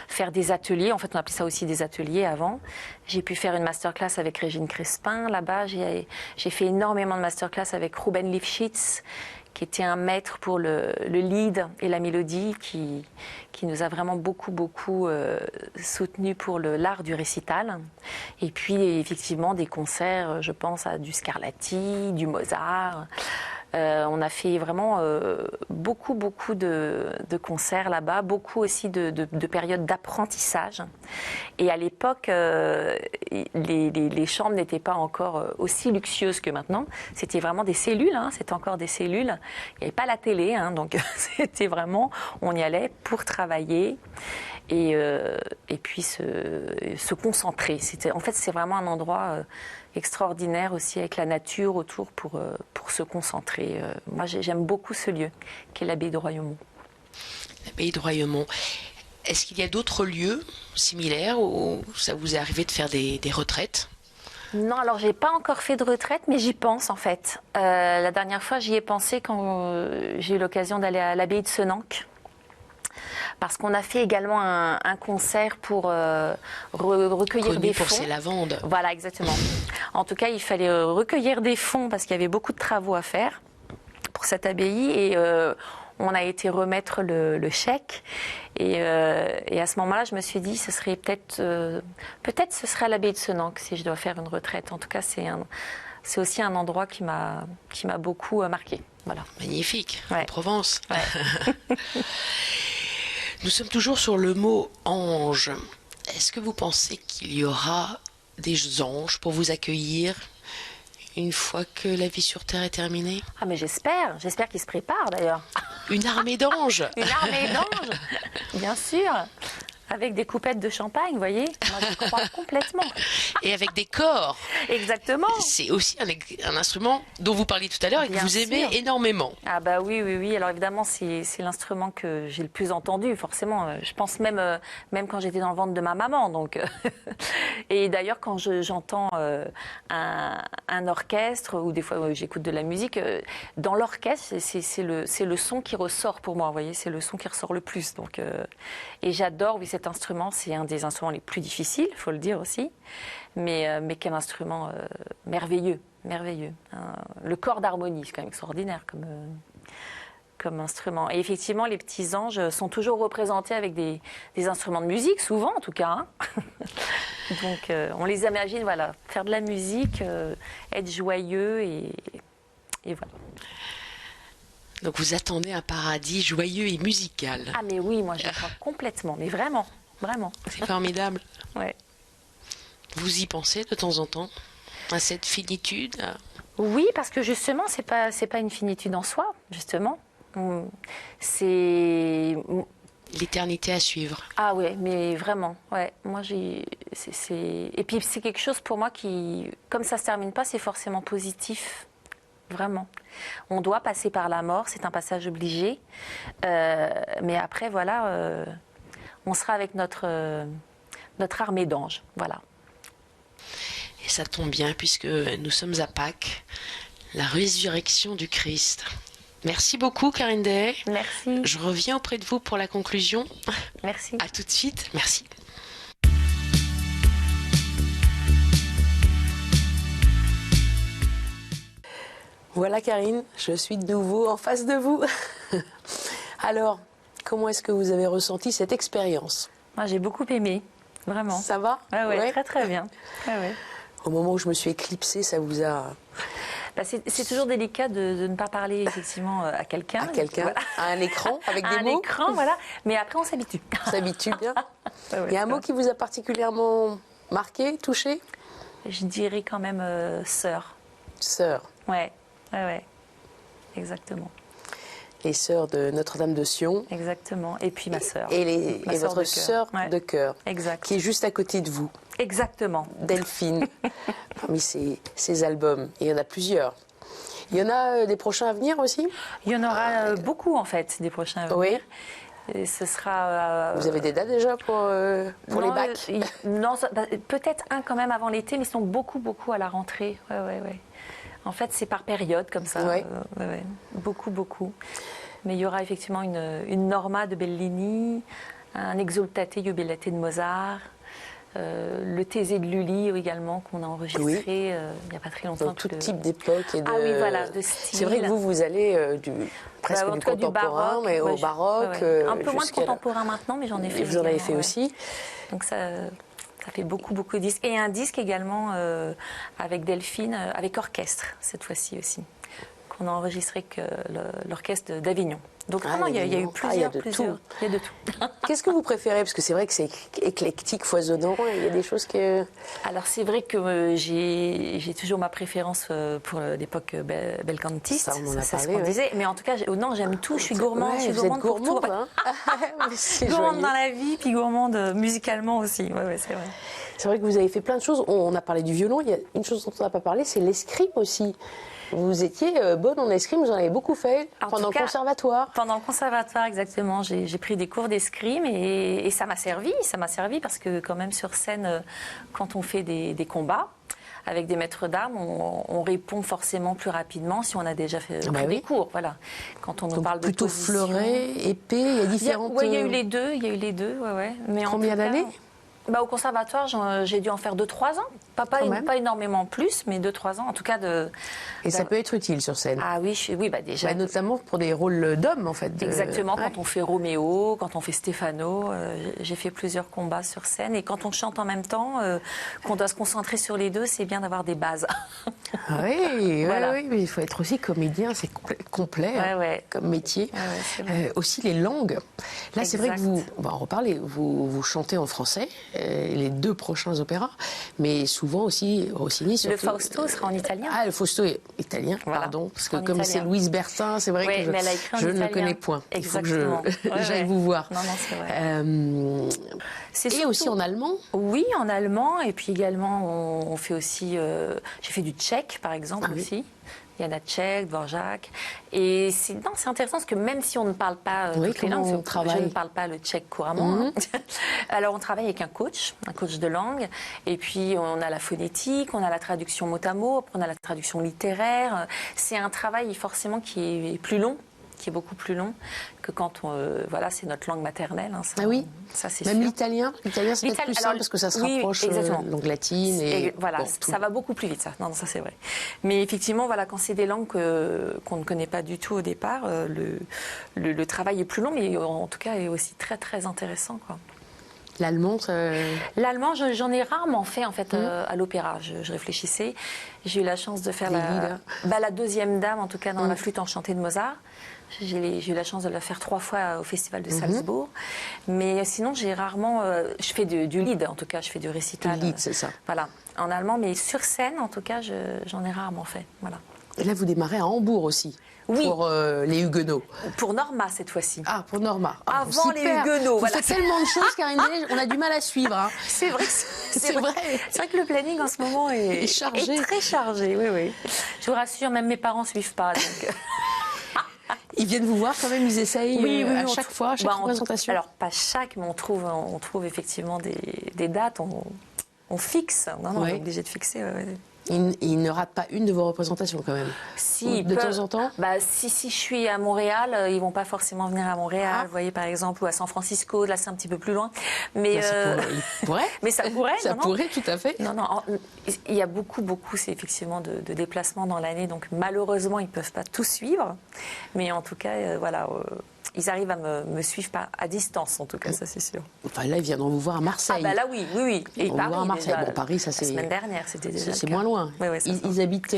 faire des ateliers. En fait, on appelait ça aussi des ateliers avant. J'ai pu faire une masterclass avec Régine Crespin là-bas. J'ai fait énormément de masterclass avec Ruben Lifshitz, qui était un maître pour le lead et la mélodie, qui nous a vraiment beaucoup soutenu pour l'art du récital. Et puis, effectivement, des concerts, je pense à du Scarlatti, du Mozart. On a fait vraiment beaucoup de concerts là-bas, beaucoup aussi de périodes d'apprentissage. Et à l'époque, les chambres n'étaient pas encore aussi luxueuses que maintenant. C'était vraiment des cellules, c'était encore des cellules. Il n'y avait pas la télé, donc c'était vraiment, on y allait pour travailler et puis se concentrer. En fait, c'est vraiment un endroit extraordinaire aussi, avec la nature autour pour se concentrer. Moi, j'aime beaucoup ce lieu, qui est l'abbaye de Royaumont. L'abbaye de Royaumont. Est-ce qu'il y a d'autres lieux similaires où ça vous est arrivé de faire des retraites ? Non, alors j'ai pas encore fait de retraite, mais j'y pense en fait. La dernière fois, j'y ai pensé quand j'ai eu l'occasion d'aller à l'abbaye de Senanque. Parce qu'on a fait également un concert pour recueillir des fonds. Pour ses lavandes. Voilà, exactement. En tout cas, il fallait recueillir des fonds parce qu'il y avait beaucoup de travaux à faire pour cette abbaye. Et on a été remettre le chèque. Et à ce moment-là, je me suis dit, ce serait peut-être ce serait à l'abbaye de Senanque si je dois faire une retraite. En tout cas, c'est aussi un endroit qui m'a beaucoup marqué. Voilà. Magnifique, ouais. En Provence. Ouais. Nous sommes toujours sur le mot ange. Est-ce que vous pensez qu'il y aura des anges pour vous accueillir une fois que la vie sur Terre est terminée ? Ah mais j'espère qu'ils se préparent d'ailleurs. Une armée d'anges. Une armée d'anges, bien sûr. Avec des coupettes de champagne, vous voyez. Moi, je crois complètement. Et avec des corps. Exactement. C'est aussi un instrument dont vous parliez tout à l'heure et que vous aimez énormément. Ah bah oui. Alors évidemment, c'est l'instrument que j'ai le plus entendu, forcément. Je pense même quand j'étais dans le ventre de ma maman. Donc. Et d'ailleurs, quand j'entends un orchestre, ou des fois j'écoute de la musique, dans l'orchestre, c'est le son qui ressort pour moi, vous voyez. C'est le son qui ressort le plus. Donc, et j'adore, oui, cet instrument, c'est un des instruments les plus difficiles, il faut le dire aussi, mais quel instrument merveilleux. Le corps d'harmonie, c'est quand même extraordinaire comme instrument. Et effectivement, les petits anges sont toujours représentés avec des instruments de musique, souvent en tout cas. Donc on les imagine, voilà, faire de la musique, être joyeux et voilà. Donc vous attendez un paradis joyeux et musical. Ah mais oui, moi je crois complètement, mais vraiment. C'est formidable. Ouais. Vous y pensez de temps en temps à cette finitude ? Oui, parce que justement, c'est pas une finitude en soi, justement. C'est l'éternité à suivre. Ah ouais, mais vraiment, ouais. Moi et puis c'est quelque chose pour moi qui, comme ça se termine pas, c'est forcément positif. Vraiment. On doit passer par la mort, c'est un passage obligé. Mais après, voilà, on sera avec notre armée d'anges. Voilà. Et ça tombe bien puisque nous sommes à Pâques, la résurrection du Christ. Merci beaucoup, Karine Dehaye. Merci. Je reviens auprès de vous pour la conclusion. Merci. À tout de suite. Merci. Voilà Karine, je suis de nouveau en face de vous. Alors, comment est-ce que vous avez ressenti cette expérience ? Moi, j'ai beaucoup aimé, vraiment. Ça va ? Ah ouais, très très bien. Ah ouais. Au moment où je me suis éclipsée, ça vous a... c'est toujours délicat de ne pas parler effectivement à quelqu'un. À quelqu'un, voilà. À un écran, avec des mots. À un écran, voilà. Mais après, on s'habitue. On s'habitue bien. Il y a un mot qui vous a particulièrement marqué, touché ? Je dirais quand même sœur. Sœur. Ouais. Exactement. les sœurs de Notre-Dame de Sion. Exactement. Et puis ma sœur. Et Ma sœur votre de cœur. sœur Ouais. de cœur, Exact. qui est juste à côté de vous, Exactement. Delphine, parmi ces albums. Et il y en a plusieurs. Il y en a des prochains à venir aussi? Il y en aura beaucoup, en fait, des prochains à venir. Oui. Et ce sera... Vous avez des dates déjà pour les non, bacs? Non, peut-être un quand même avant l'été, mais sinon beaucoup à la rentrée. Ouais. En fait, c'est par période comme ça. Ouais. Ouais. Beaucoup. Mais il y aura effectivement une Norma de Bellini, un Exultate Jubilate de Mozart, le Thésée de Lully également qu'on a enregistré il n'y a pas très longtemps. Donc tout type d'époque et de... Ah oui, voilà, de style. C'est vrai que vous allez presque en du tout cas, contemporain, baroque, mais au ouais, baroque. ouais. Un peu moins de jusqu'à la- contemporain maintenant, mais j'en ai fait. Vous en avez également, fait ouais. aussi. Donc ça fait beaucoup de disques. Et un disque également avec Delphine, avec orchestre, cette fois-ci aussi, qu'on a enregistré avec l'orchestre d'Avignon. Donc vraiment, il y a eu il y a plusieurs. de Il y a de tout. Qu'est-ce que vous préférez? Parce que c'est vrai que c'est éclectique, foisonnant. Il y a des choses que... Alors c'est vrai que j'ai toujours ma préférence pour l'époque belcantiste. Ça, on en a c'est ce parlé, qu'on ouais. disait. Mais en tout cas, non, j'aime tout. Je suis gourmande. Ouais, je suis vous êtes gourmande pour gourmande, tout. hein. C'est Gourmande joyeux. dans la vie, puis gourmande musicalement aussi. Ouais, c'est vrai. C'est vrai que vous avez fait plein de choses. On a parlé du violon. Il y a une chose dont on n'a pas parlé, c'est l'escrime aussi. Vous étiez bonne en escrime, vous en avez beaucoup fait En pendant tout cas, le conservatoire. Pendant le conservatoire, exactement. J'ai pris des cours d'escrime et ça m'a servi. Ça m'a servi parce que quand même sur scène, quand on fait des combats avec des maîtres d'armes, on répond forcément plus rapidement si on a déjà fait pris des cours. Voilà. Quand on nous Donc parle de plutôt position. fleuret, épée, il y a différentes... Il y a eu les deux. Il y a eu les deux. Ouais. Mais en Combien tout cas, d'années? Au conservatoire, j'ai dû en faire 2-3 ans. Pas énormément plus, mais 2-3 ans. En tout cas, Et ça peut être utile sur scène. Ah oui, déjà. Notamment pour des rôles d'hommes, en fait. Exactement, Ouais. quand on fait Roméo, quand on fait Stefano, j'ai fait plusieurs combats sur scène. Et quand on chante en même temps, qu'on doit se concentrer sur les deux, c'est bien d'avoir des bases. Oui, Voilà. oui, mais il faut être aussi comédien, c'est complet hein, Ouais. comme métier. Ouais, c'est vrai. Aussi les langues. Là, c'est vrai que Exact. on va en reparler, vous chantez en français, les deux prochains opéras, mais souvent aussi Rossini. Le surtout, Fausto sera en italien. Ah, le Fausto est italien, Voilà, pardon, parce que en comme italien. c'est Louise Bertin, c'est vrai Ouais, que mais elle a écrit en je ne le italien. connais point. Exactement. Il faut que Ouais, j'aille ouais. vous voir. Non, c'est vrai. C'est Et surtout- aussi en allemand. Oui, en allemand. Et puis également, on fait aussi... j'ai fait du tchèque, par exemple, Ah oui. aussi. Janacek, Dvorak. Et c'est intéressant parce que même si on ne parle pas Oui, toutes les comment langues, on travaille je ne parle pas le tchèque couramment. Hein. Alors on travaille avec un coach de langue. Et puis on a la phonétique, on a la traduction mot à mot, après on a la traduction littéraire. C'est un travail forcément qui est plus long, qui est beaucoup plus long que quand c'est notre langue maternelle. Hein, ça, Ah oui. Ça c'est Même sûr. l'italien, c'est peut-être plus simple parce que ça se Oui, rapproche exactement. langue latine et voilà, bon, tout. ça va beaucoup plus vite ça. Non, ça c'est vrai. Mais effectivement, voilà, quand c'est des langues qu'on ne connaît pas du tout au départ, le travail est plus long, mais en tout cas est aussi très très intéressant, quoi. L'allemand, L'allemand, j'en ai rarement fait en fait à l'opéra. Je réfléchissais. J'ai eu la chance de faire la deuxième dame, en tout cas dans la flûte enchantée de Mozart. J'ai eu la chance de la faire 3 fois au festival de Salzbourg. Mais sinon, j'ai rarement. Je fais du lead, en tout cas, je fais du récital. Du lead, c'est ça. Voilà, en allemand, mais sur scène, en tout cas, j'en ai rarement fait. Voilà. Et là, vous démarrez à Hambourg aussi. Oui. Pour les Huguenots. Pour Norma cette fois-ci. Ah, pour Norma. Ah, Avant les super. Huguenots, Vous voilà. faites tellement de choses, Karine Delaye, on a du mal à suivre. Hein. C'est vrai. C'est vrai. C'est vrai que le planning en ce moment est chargé. est très chargé. Oui. Je vous rassure, même mes parents ne suivent pas. Donc... Ils viennent vous voir quand même, ils essayent à chaque fois, à chaque représentation. Alors, pas chaque, mais on trouve effectivement des dates, on fixe. Non, on est obligé de fixer. Ouais. Ils ne ratent pas une de vos représentations quand même. Si, de temps en temps. Si je suis à Montréal, ils vont pas forcément venir à Montréal, Ah. vous voyez par exemple, ou à San Francisco. Là, c'est un petit peu plus loin. Mais Ils pourraient. mais ça pourrait. Ça pourrait, tout à fait. Non, il y a beaucoup, c'est effectivement de déplacements dans l'année, donc malheureusement, ils ne peuvent pas tout suivre. Mais en tout cas, ils arrivent à me suivre à distance, en tout cas, ça c'est sûr. Enfin, là, ils viendront vous voir à Marseille. Ah, là, oui. Et On Paris, voir à Marseille. déjà, Bon, Paris, ça c'est. la semaine dernière, c'était déjà. C'est le cas. moins loin. Oui, ça ils habitent.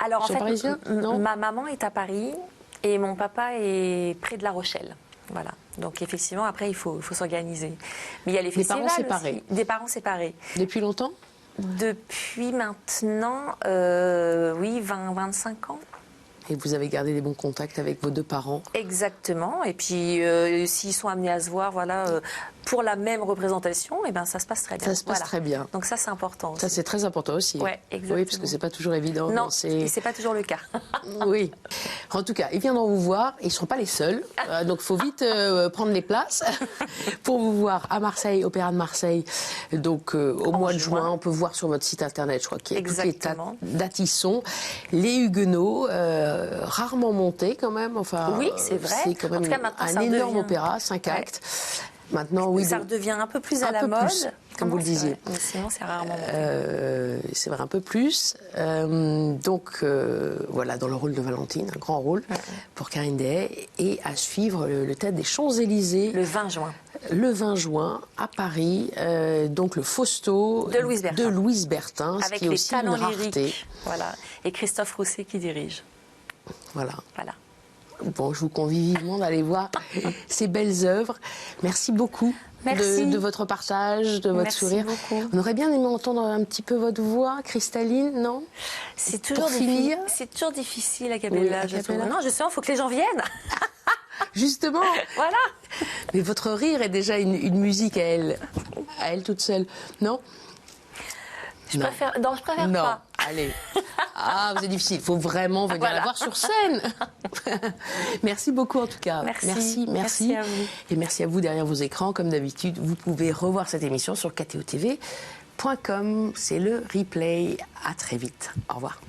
Alors, en sur fait, parisien non ma maman est à Paris et mon papa est près de La Rochelle. Voilà. Donc, effectivement, après, il faut s'organiser. Mais il y a les Des parents festivals séparés. aussi. Des parents séparés. Depuis longtemps. Depuis maintenant, 25 ans. Et vous avez gardé des bons contacts avec vos 2 parents. Exactement. Et puis, s'ils sont amenés à se voir, voilà, pour la même représentation, eh ben, ça se passe très bien. Ça se passe très bien. Donc ça, c'est important aussi. Ça, c'est très important aussi. Ouais, exactement. Oui, parce que c'est pas toujours évident. Non, et c'est pas toujours le cas. Oui. En tout cas, ils viendront vous voir. Ils ne seront pas les seuls. Donc, il faut vite prendre les places pour vous voir à Marseille, Opéra de Marseille. Donc, au mois de juin, on peut voir sur votre site internet, je crois qu'il y a toutes les dates y sont. Les Huguenots, rarement montés quand même. Enfin, oui, c'est vrai. C'est quand même en tout cas, maintenant, un énorme opéra, 5 actes. Maintenant, oui, ça redevient un peu plus à la mode, comme vous le disiez. Mais sinon, c'est rarement. C'est vrai, un peu plus. Donc, voilà, dans le rôle de Valentine, un grand rôle pour Karine Dehaye. Et à suivre le Théâtre des Champs-Élysées. Le 20 juin. Le 20 juin, à Paris. Donc, le Fausto de Louise Bertin. Ce avec qui est les aussi talents une rareté. lyriques. Voilà. Et Christophe Rousset qui dirige. Voilà. Voilà. Bon, je vous convie vivement d'aller voir ces belles œuvres. Merci beaucoup de votre partage, de votre sourire. Beaucoup. On aurait bien aimé entendre un petit peu votre voix cristalline, non? C'est toujours difficile à Capella. Non, justement, il faut que les gens viennent. Justement. Voilà. Mais votre rire est déjà une musique à elle toute seule, non? Je préfère pas. Allez. Ah, vous êtes difficile. Il faut vraiment venir la voir sur scène. Merci beaucoup en tout cas. Merci à vous. Et merci à vous derrière vos écrans. Comme d'habitude, vous pouvez revoir cette émission sur ktotv.com. C'est le replay. À très vite. Au revoir.